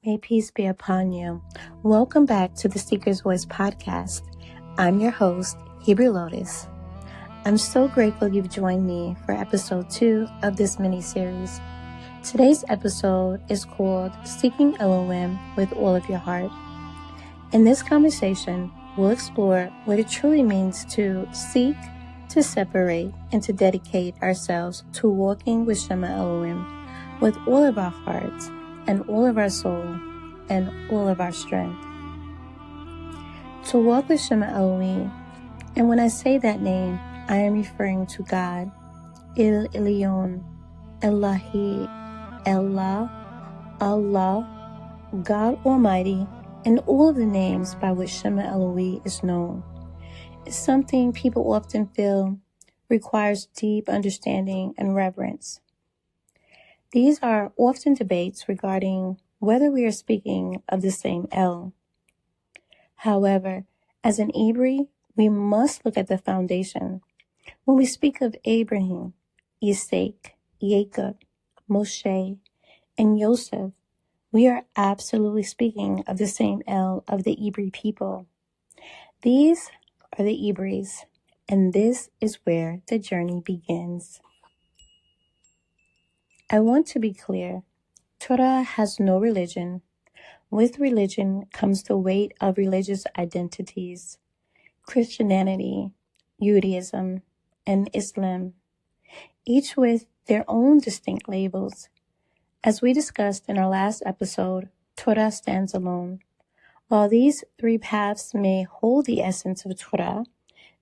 May peace be upon you. Welcome back to the Seeker's Voice podcast. I'm your host, Hebrew Lotus. I'm so grateful you've joined me for episode 2 of this mini-series. Today's episode is called Seeking Eloowwem with All of Your Heart. In this conversation, we'll explore what it truly means to seek, to separate, and to dedicate ourselves to walking with Shehmaa Eloowwem with all of our hearts, and all of our soul, and all of our strength. To walk with Shehmaa Eloowwem, and when I say that name, I am referring to God, El Elyon, Elohi, Allah, God Almighty, and all of the names by which Shehmaa Eloowwem is known. It's something people often feel requires deep understanding and reverence. These are often debates regarding whether we are speaking of the same El. However, as an Hebrew, we must look at the foundation. When we speak of Abraham, Isaac, Yaacob, Moshe, and Joseph, we are absolutely speaking of the same El of the Hebrew people. These are the Hebrews, and this is where the journey begins. I want to be clear. Torah has no religion. With religion comes the weight of religious identities. Christianity, Judaism, and Islam, each with their own distinct labels. As we discussed in our last episode, Torah stands alone. While these three paths may hold the essence of Torah,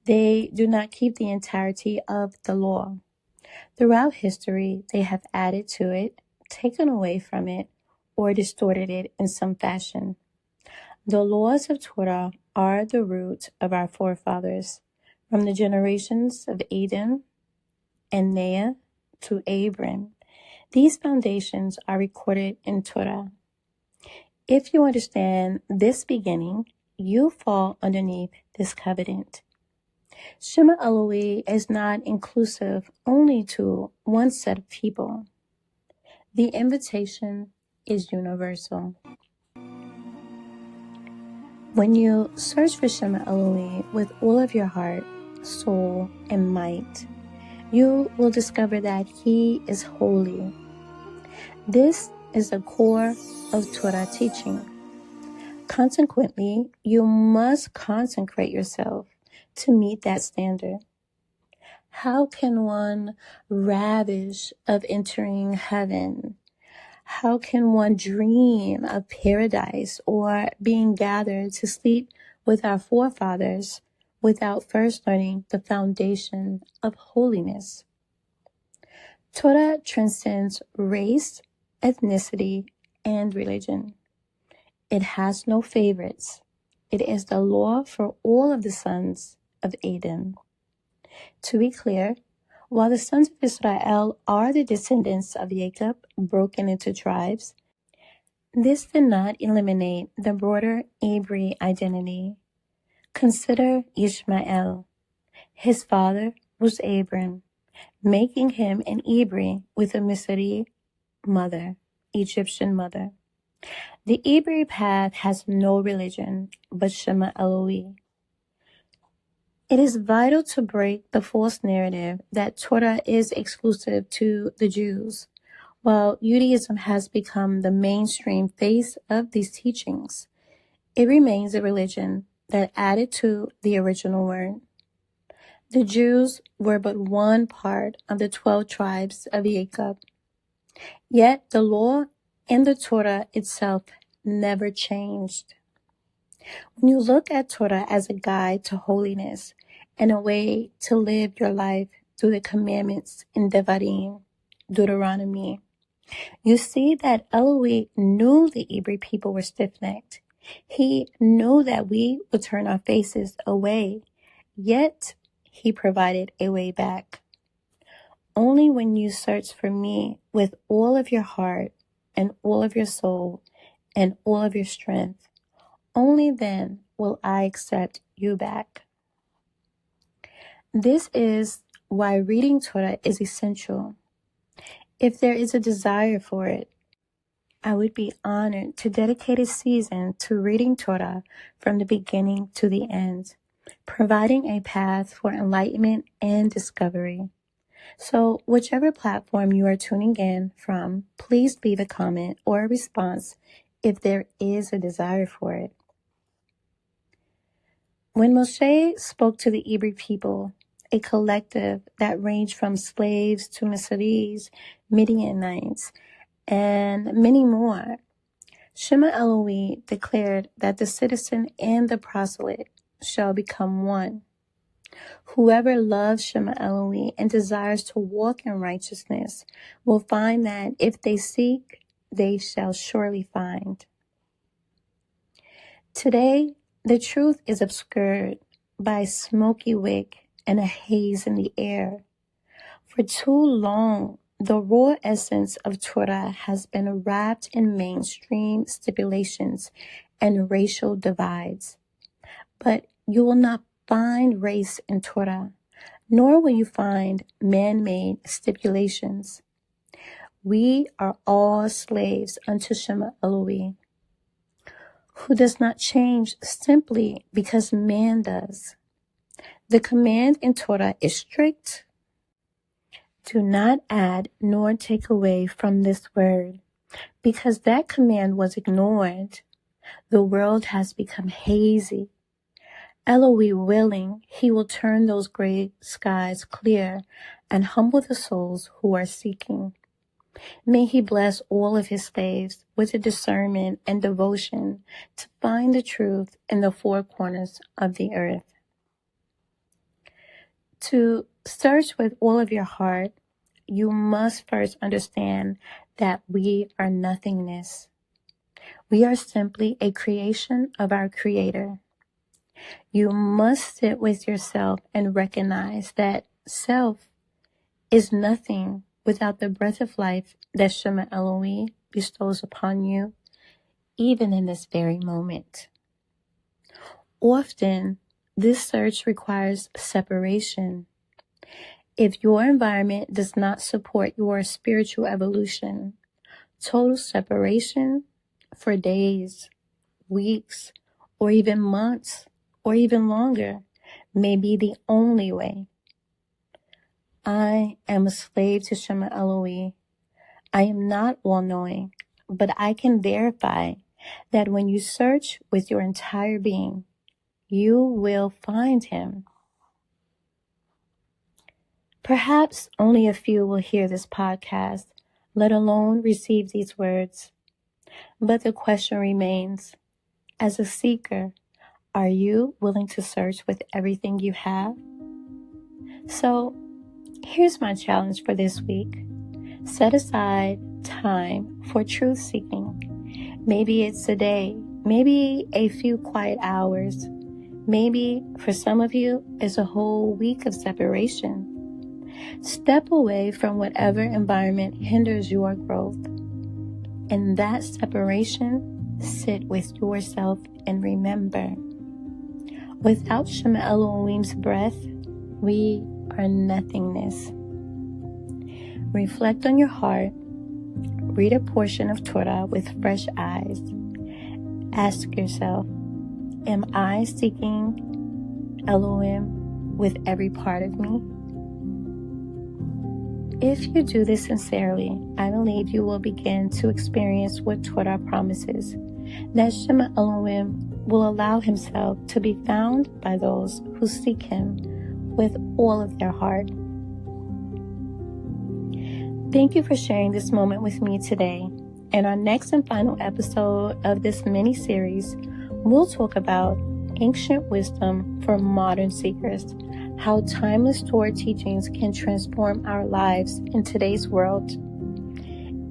they do not keep the entirety of the law. Throughout history, they have added to it, taken away from it, or distorted it in some fashion. The laws of Torah are the root of our forefathers, from the generations of Adam and Noah to Abram. These foundations are recorded in Torah. If you understand this beginning, you fall underneath this covenant. Shehmaa Eloowwem is not inclusive only to one set of people. The invitation is universal. When you search for Shehmaa Eloowwem with all of your heart, soul, and might, you will discover that He is holy. This is the core of Torah teaching. Consequently, you must consecrate yourself to meet that standard. How can one ravish of entering heaven? How can one dream of paradise or being gathered to sleep with our forefathers without first learning the foundation of holiness? Torah transcends race, ethnicity, and religion. It has no favorites. It is the law for all of the sons of Adam. To be clear, while the sons of Israel are the descendants of Yaacob broken into tribes, this did not eliminate the broader Hebrew identity. Consider Ishmael. His father was Abram, making him an Hebrew with a Misri mother, Egyptian mother. The Hebrew path has no religion but Shehmaa Eloowwem. It is vital to break the false narrative that Torah is exclusive to the Jews. While Judaism has become the mainstream face of these teachings, it remains a religion that added to the original word. The Jews were but one part of the 12 tribes of Yaacob. Yet the law and the Torah itself never changed. When you look at Torah as a guide to holiness and a way to live your life through the commandments in Devarim, Deuteronomy, you see that Eloowwem knew the Hebrew people were stiff-necked. He knew that we would turn our faces away, yet He provided a way back. Only when you search for me with all of your heart and all of your soul and all of your strength, only then will I accept you back. This is why reading Torah is essential. If there is a desire for it, I would be honored to dedicate a season to reading Torah from the beginning to the end, providing a path for enlightenment and discovery. So, whichever platform you are tuning in from, please leave a comment or a response if there is a desire for it. When Moshe spoke to the Hebrew people, a collective that ranged from slaves to Mitzrayim, Midianites, and many more, Shehmaa Eloowwem declared that the citizen and the proselyte shall become one. Whoever loves Shehmaa Eloowwem and desires to walk in righteousness will find that if they seek, they shall surely find. Today, the truth is obscured by a smoky wick and a haze in the air. For too long, the raw essence of Torah has been wrapped in mainstream stipulations and racial divides. But you will not find race in Torah, nor will you find man-made stipulations. We are all slaves unto Shehmaa Eloowwem, who does not change simply because man does. The command in Torah is strict. Do not add nor take away from this word, because that command was ignored. The world has become hazy. Eloowwe willing, he will turn those gray skies clear and humble the souls who are seeking. May he bless all of his slaves with the discernment and devotion to find the truth in the four corners of the earth. To search with all of your heart, you must first understand that we are nothingness. We are simply a creation of our Creator. You must sit with yourself and recognize that self is nothing without the breath of life that Shehmaa Eloowwem bestows upon you, even in this very moment. Often, this search requires separation. If your environment does not support your spiritual evolution, total separation for days, weeks, or even months, or even longer may be the only way. I am a slave to Shehmaa Eloowwem. I am not all-knowing, but I can verify that when you search with your entire being, you will find him. Perhaps only a few will hear this podcast, let alone receive these words. But the question remains, as a seeker, are you willing to search with everything you have? So, here's my challenge for this week. Set aside time for truth seeking. Maybe it's a day, maybe a few quiet hours. Maybe for some of you, it's a whole week of separation. Step away from whatever environment hinders your growth. In that separation, sit with yourself and remember, without Shehmaa Eloowwem's breath, we are nothingness. Reflect on your heart. Read a portion of Torah with fresh eyes. Ask yourself, am I seeking Eloowwem with every part of me? If you do this sincerely, I believe you will begin to experience what Torah promises, that Shehmaa Eloowwem will allow himself to be found by those who seek him with all of their heart. Thank you for sharing this moment with me today. In our next and final episode of this mini-series, we'll talk about ancient wisdom for modern seekers, how timeless Torah teachings can transform our lives in today's world.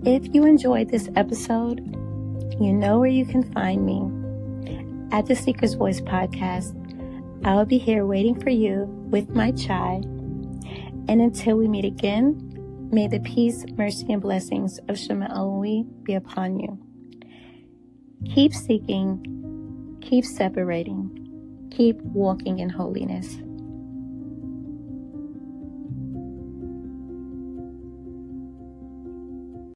If you enjoyed this episode, you know where you can find me. At the Seeker's Voice podcast, I'll be here waiting for you with my chai. And until we meet again, may the peace, mercy, and blessings of Shehmaa Eloowwem be upon you. Keep seeking, keep separating, keep walking in holiness.